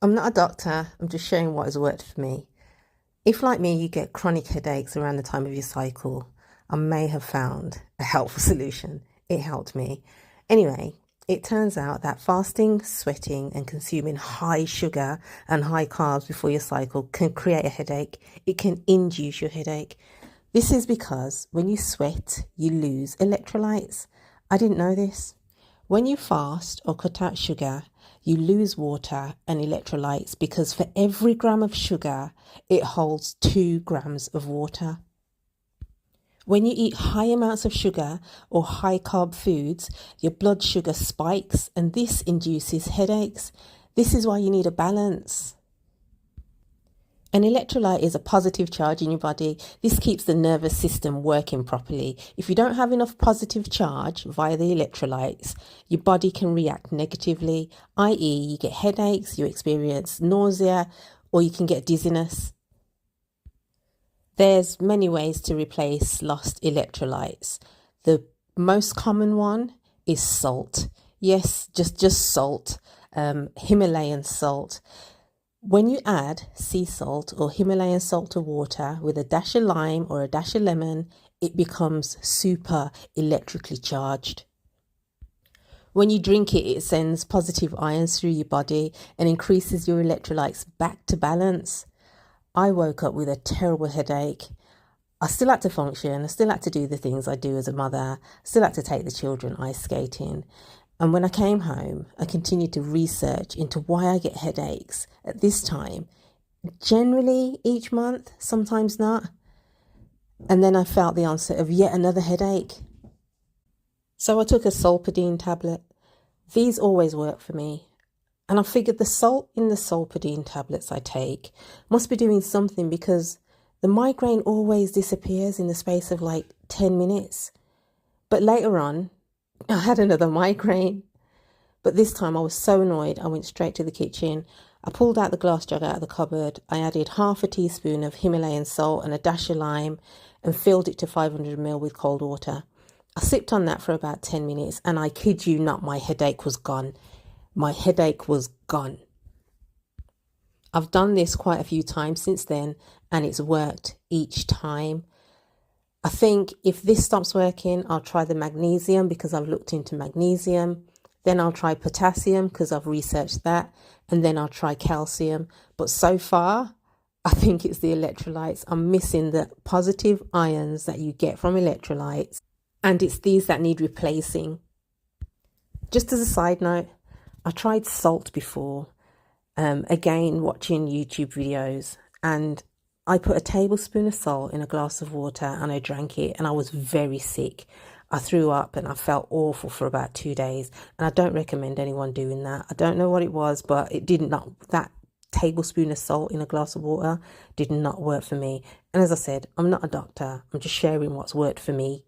I'm not a doctor, I'm just sharing what has worked for me. If, like me, you get chronic headaches around the time of your cycle, I may have found a helpful solution. It helped me. Anyway, it turns out that fasting, sweating, and consuming high sugar and high carbs before your cycle can create a headache. It can induce your headache. This is because when you sweat, you lose electrolytes. I didn't know this. When you fast or cut out sugar, you lose water and electrolytes because for every gram of sugar, it holds 2 grams of water. When you eat high amounts of sugar or high carb foods, your blood sugar spikes and this induces headaches. This is why you need a balance. An electrolyte is a positive charge in your body. This keeps the nervous system working properly. If you don't have enough positive charge via the electrolytes, your body can react negatively, i.e. you get headaches, you experience nausea, or you can get dizziness. There's many ways to replace lost electrolytes. The most common one is salt. Yes, just salt, Himalayan salt. When you add sea salt or Himalayan salt to water with a dash of lime or a dash of lemon, it becomes super electrically charged. When you drink it, it sends positive ions through your body and increases your electrolytes back to balance. I woke up with a terrible headache. I still had to function. I still had to do the things I do as a mother. I still had to take the children ice skating. And when I came home, I continued to research into why I get headaches at this time, generally each month, sometimes not. And then I felt the onset of yet another headache. So I took a sulfidine tablet. These always work for me. And I figured the salt in the sulfidine tablets I take must be doing something because the migraine always disappears in the space of like 10 minutes. But later on, I had another migraine, but this time I was so annoyed I went straight to the kitchen. I pulled out the glass jug out of the cupboard. I added half a teaspoon of Himalayan salt and a dash of lime and filled it to 500 ml with cold water. I sipped on that for about 10 minutes and I kid you not, my headache was gone. My headache was gone. I've done this quite a few times since then and it's worked each time. I think if this stops working, I'll try the magnesium because I've looked into magnesium. Then I'll try potassium because I've researched that. And then I'll try calcium. But so far, I think it's the electrolytes. I'm missing the positive ions that you get from electrolytes. And it's these that need replacing. Just as a side note, I tried salt before. Again, watching YouTube videos. And I put a tablespoon of salt in a glass of water and I drank it and I was very sick. I threw up and I felt awful for about 2 days. And I don't recommend anyone doing that. I don't know what it was, but it did not, that tablespoon of salt in a glass of water did not work for me. And as I said, I'm not a doctor. I'm just sharing what's worked for me.